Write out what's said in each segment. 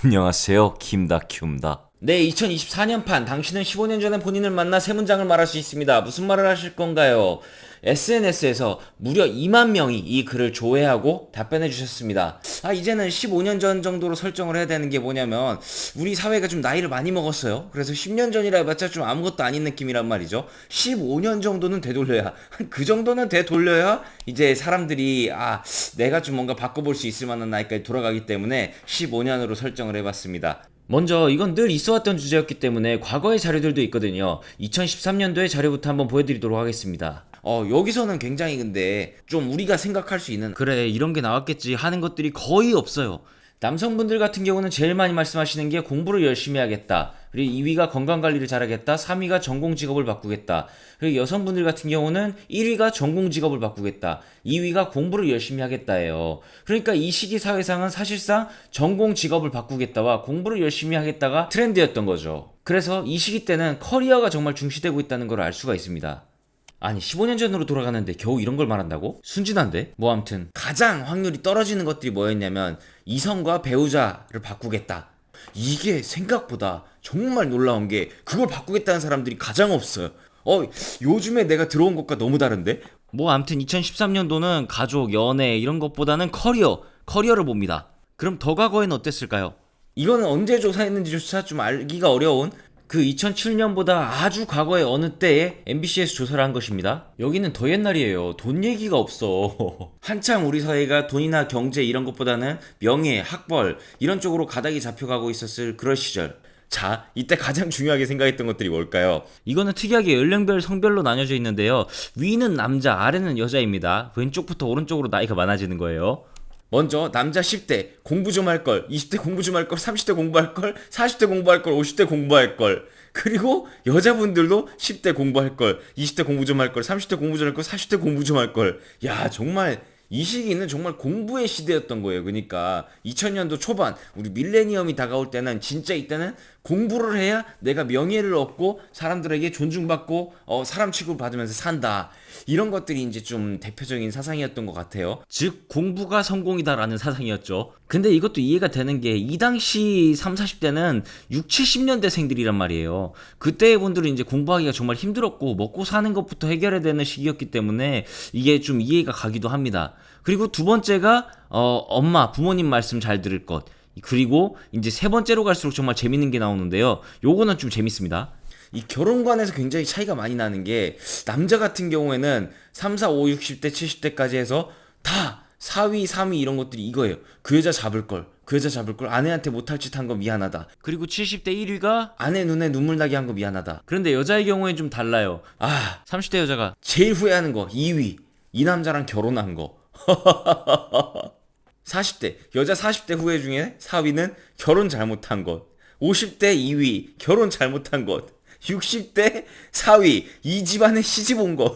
안녕하세요, 김다큐입니다. 네, 2024년판 당신은 15년 전에 본인을 만나 세 문장을 말할 수 있습니다. 무슨 말을 하실 건가요? SNS에서 무려 2만 명이 이 글을 조회하고 답변해 주셨습니다. 이제는 15년 전 정도로 설정을 해야 되는 게 뭐냐면, 우리 사회가 좀 나이를 많이 먹었어요. 그래서 10년 전이라 해봤자 좀 아무것도 아닌 느낌이란 말이죠. 15년 정도는 되돌려야, 그 정도는 되돌려야 이제 사람들이, 내가 좀 뭔가 바꿔볼 수 있을 만한 나이까지 돌아가기 때문에 15년으로 설정을 해봤습니다. 먼저 이건 늘 있어왔던 주제였기 때문에 과거의 자료들도 있거든요. 2013년도의 자료부터 한번 보여드리도록 하겠습니다. 여기서는 굉장히 근데 좀 우리가 생각할 수 있는, 그래 이런 게 나왔겠지 하는 것들이 거의 없어요. 남성분들 같은 경우는 제일 많이 말씀하시는 게 공부를 열심히 하겠다, 그리고 2위가 건강관리를 잘하겠다, 3위가 전공직업을 바꾸겠다, 그리고 여성분들 같은 경우는 1위가 전공직업을 바꾸겠다, 2위가 공부를 열심히 하겠다예요. 그러니까 이 시기 사회상은 사실상 전공직업을 바꾸겠다와 공부를 열심히 하겠다가 트렌드였던 거죠. 그래서 이 시기 때는 커리어가 정말 중시되고 있다는 걸 알 수가 있습니다. 아니 15년 전으로 돌아가는데 겨우 이런 걸 말한다고? 순진한데? 뭐 암튼 가장 확률이 떨어지는 것들이 뭐였냐면, 이성과 배우자를 바꾸겠다. 이게 생각보다 정말 놀라운 게, 그걸 바꾸겠다는 사람들이 가장 없어요. 요즘에 내가 들어온 것과 너무 다른데? 뭐 암튼 2013년도는 가족, 연애 이런 것보다는 커리어를 봅니다. 그럼 더 과거에는 어땠을까요? 이거는 언제 조사했는지조차 좀 알기가 어려운, 그 2007년보다 아주 과거의 어느 때에 MBC에서 조사를 한 것입니다. 여기는 더 옛날이에요. 돈 얘기가 없어. 한창 우리 사회가 돈이나 경제 이런 것보다는 명예, 학벌 이런 쪽으로 가닥이 잡혀가고 있었을 그럴 시절. 자, 이때 가장 중요하게 생각했던 것들이 뭘까요? 이거는 특이하게 연령별, 성별로 나뉘어져 있는데요. 위는 남자, 아래는 여자입니다. 왼쪽부터 오른쪽으로 나이가 많아지는 거예요. 먼저 남자 10대 공부 좀 할 걸, 20대 공부 좀 할 걸, 30대 공부할 걸, 40대 공부할 걸, 50대 공부할 걸. 그리고 여자분들도 10대 공부할 걸, 20대 공부 좀 할 걸, 30대 공부 좀 할 걸, 40대 공부 좀 할 걸. 야, 정말 이 시기는 정말 공부의 시대였던 거예요. 그러니까 2000년도 초반 우리 밀레니엄이 다가올 때는 진짜 이때는 공부를 해야 내가 명예를 얻고 사람들에게 존중받고 사람 취급받으면서 산다. 이런 것들이 이제 좀 대표적인 사상이었던 것 같아요. 즉 공부가 성공이다라는 사상이었죠. 근데 이것도 이해가 되는 게, 이 당시 30, 40대는 6, 70년대생들이란 말이에요. 그때의 분들은 이제 공부하기가 정말 힘들었고 먹고 사는 것부터 해결해야 되는 시기였기 때문에 이게 좀 이해가 가기도 합니다. 그리고 두 번째가 엄마, 부모님 말씀 잘 들을 것. 그리고 이제 세 번째로 갈수록 정말 재밌는 게 나오는데요. 요거는 좀 재밌습니다. 이 결혼관에서 굉장히 차이가 많이 나는 게, 남자 같은 경우에는 3, 4, 5, 60대, 70대까지 해서 다 4위, 3위 이런 것들이 이거예요. 그 여자 잡을 걸, 그 여자 잡을 걸, 아내한테 못할 짓 한 거 미안하다. 그리고 70대 1위가 아내 눈에 눈물 나게 한 거 미안하다. 그런데 여자의 경우엔 좀 달라요. 30대 여자가 제일 후회하는 거 2위, 이 남자랑 결혼한 거. 40대 여자 40대 후회 중에 4위는 결혼 잘못한 것, 50대 2위 결혼 잘못한 것, 60대 4위 이 집안에 시집 온 것.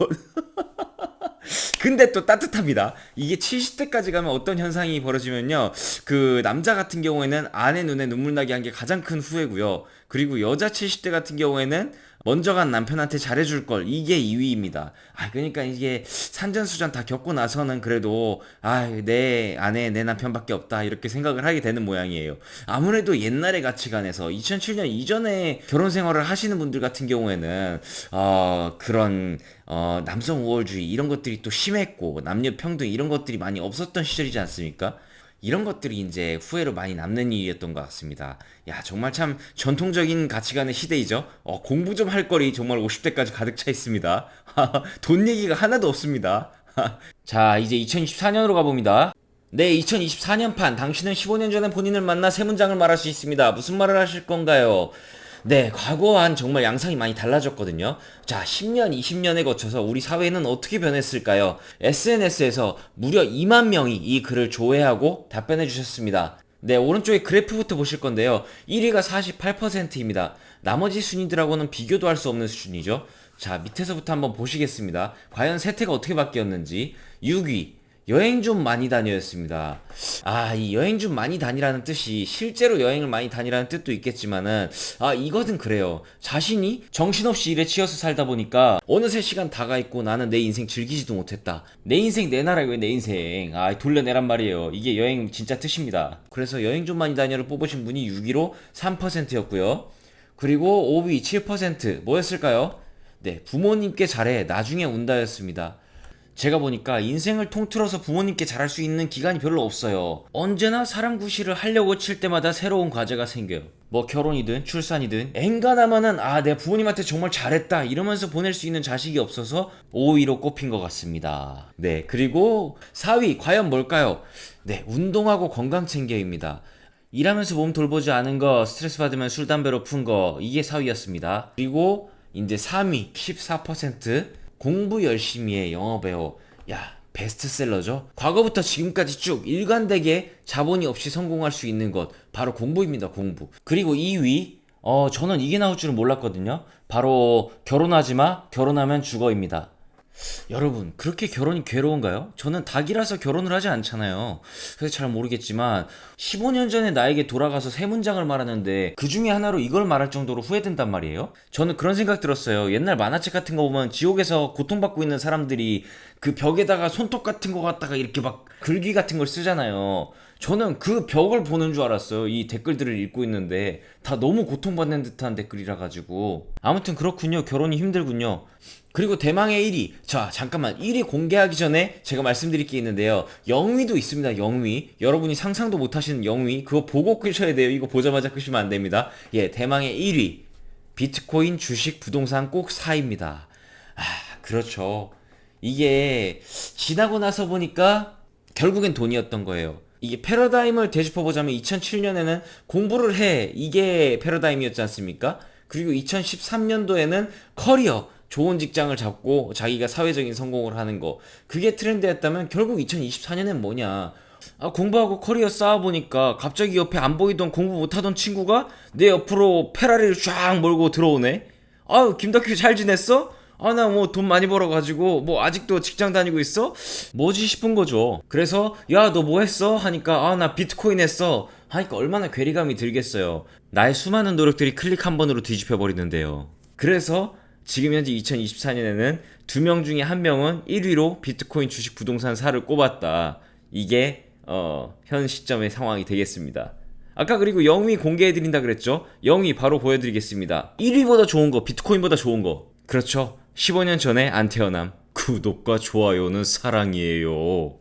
근데 또 따뜻합니다. 이게 70대까지 가면 어떤 현상이 벌어지면요, 그 남자 같은 경우에는 아내 눈에 눈물 나게 한 게 가장 큰 후회고요. 그리고 여자 70대 같은 경우에는 먼저 간 남편한테 잘해줄 걸, 이게 2위입니다. 그러니까 이게 산전수전 다 겪고 나서는 그래도 내 아내, 내 남편밖에 없다 이렇게 생각을 하게 되는 모양이에요. 아무래도 옛날의 가치관에서 2007년 이전에 결혼 생활을 하시는 분들 같은 경우에는 그런 남성 우월주의 이런 것들이 또 심했고, 남녀 평등 이런 것들이 많이 없었던 시절이지 않습니까? 이런 것들이 이제 후회로 많이 남는 일이었던 것 같습니다. 야, 정말 참 전통적인 가치관의 시대이죠. 공부 좀 할 거리 정말 50대까지 가득 차 있습니다. 돈 얘기가 하나도 없습니다. 자, 이제 2024년으로 가봅니다. 네, 2024년판 당신은 15년 전에 본인을 만나 세 문장을 말할 수 있습니다. 무슨 말을 하실 건가요? 네, 과거와는 정말 양상이 많이 달라졌거든요. 자, 10년, 20년에 거쳐서 우리 사회는 어떻게 변했을까요? SNS에서 무려 2만 명이 이 글을 조회하고 답변해 주셨습니다. 네, 오른쪽에 그래프부터 보실 건데요. 1위가 48%입니다. 나머지 순위들하고는 비교도 할 수 없는 수준이죠. 자, 밑에서부터 한번 보시겠습니다. 과연 세태가 어떻게 바뀌었는지. 6위, 여행 좀 많이 다녀였습니다. 이 여행 좀 많이 다니라는 뜻이 실제로 여행을 많이 다니라는 뜻도 있겠지만은, 이거는 그래요. 자신이 정신없이 일에 치여서 살다 보니까 어느새 시간 다 가 있고 나는 내 인생 즐기지도 못했다. 내 인생 내 나라 왜 내 인생. 돌려내란 말이에요. 이게 여행 진짜 뜻입니다. 그래서 여행 좀 많이 다녀를 뽑으신 분이 6위로 3%였고요. 그리고 5위 7% 뭐였을까요? 네, 부모님께 잘해 나중에 운다였습니다. 제가 보니까 인생을 통틀어서 부모님께 잘할 수 있는 기간이 별로 없어요. 언제나 사람 구실을 하려고 칠 때마다 새로운 과제가 생겨요. 뭐 결혼이든 출산이든 엔간하면은 내 부모님한테 정말 잘했다 이러면서 보낼 수 있는 자식이 없어서 5위로 꼽힌 것 같습니다. 네, 그리고 4위 과연 뭘까요? 네, 운동하고 건강 챙겨입니다. 일하면서 몸 돌보지 않은 거, 스트레스 받으면 술 담배로 푼 거, 이게 4위였습니다. 그리고 이제 3위 14% 공부 열심히 해 영어 배워. 베스트셀러죠. 과거부터 지금까지 쭉 일관되게 자본이 없이 성공할 수 있는 것 바로 공부입니다. 공부. 그리고 2위 저는 이게 나올 줄은 몰랐거든요. 바로 결혼하지 마 결혼하면 죽어입니다. 여러분, 그렇게 결혼이 괴로운가요? 저는 닭이라서 결혼을 하지 않잖아요. 그래서 잘 모르겠지만 15년 전에 나에게 돌아가서 세 문장을 말하는데 그 중에 하나로 이걸 말할 정도로 후회된단 말이에요. 저는 그런 생각 들었어요. 옛날 만화책 같은 거 보면 지옥에서 고통받고 있는 사람들이 그 벽에다가 손톱 같은 거 갖다가 이렇게 막 글귀 같은 걸 쓰잖아요. 저는 그 벽을 보는 줄 알았어요. 이 댓글들을 읽고 있는데 다 너무 고통받는 듯한 댓글이라 가지고. 아무튼 그렇군요. 결혼이 힘들군요. 그리고 대망의 1위. 자, 잠깐만. 1위 공개하기 전에 제가 말씀드릴 게 있는데요. 영위도 있습니다. 영위. 여러분이 상상도 못하시는 영위. 그거 보고 끄셔야 돼요. 이거 보자마자 끄시면 안 됩니다. 대망의 1위. 비트코인, 주식, 부동산 꼭 4입니다. 그렇죠. 이게 지나고 나서 보니까 결국엔 돈이었던 거예요. 이게 패러다임을 되짚어보자면 2007년에는 공부를 해. 이게 패러다임이었지 않습니까? 그리고 2013년도에는 커리어. 좋은 직장을 잡고 자기가 사회적인 성공을 하는 거, 그게 트렌드였다면 결국 2024년엔 뭐냐, 공부하고 커리어 쌓아보니까 갑자기 옆에 안 보이던 공부 못하던 친구가 내 옆으로 페라리를 쫙 몰고 들어오네. 김덕규 잘 지냈어? 나 뭐 돈 많이 벌어가지고 뭐 아직도 직장 다니고 있어? 뭐지 싶은 거죠. 그래서 야 너 뭐 했어? 하니까 나 비트코인 했어 하니까 얼마나 괴리감이 들겠어요. 나의 수많은 노력들이 클릭 한 번으로 뒤집혀 버리는데요. 그래서 지금 현재 2024년에는 2명 중에 1명은 1위로 비트코인, 주식, 부동산 4를 꼽았다. 이게 현 시점의 상황이 되겠습니다. 아까 그리고 영위 공개해드린다 그랬죠? 영위 바로 보여드리겠습니다. 1위보다 좋은 거, 비트코인보다 좋은 거. 그렇죠. 15년 전에 안 태어남. 구독과 좋아요는 사랑이에요.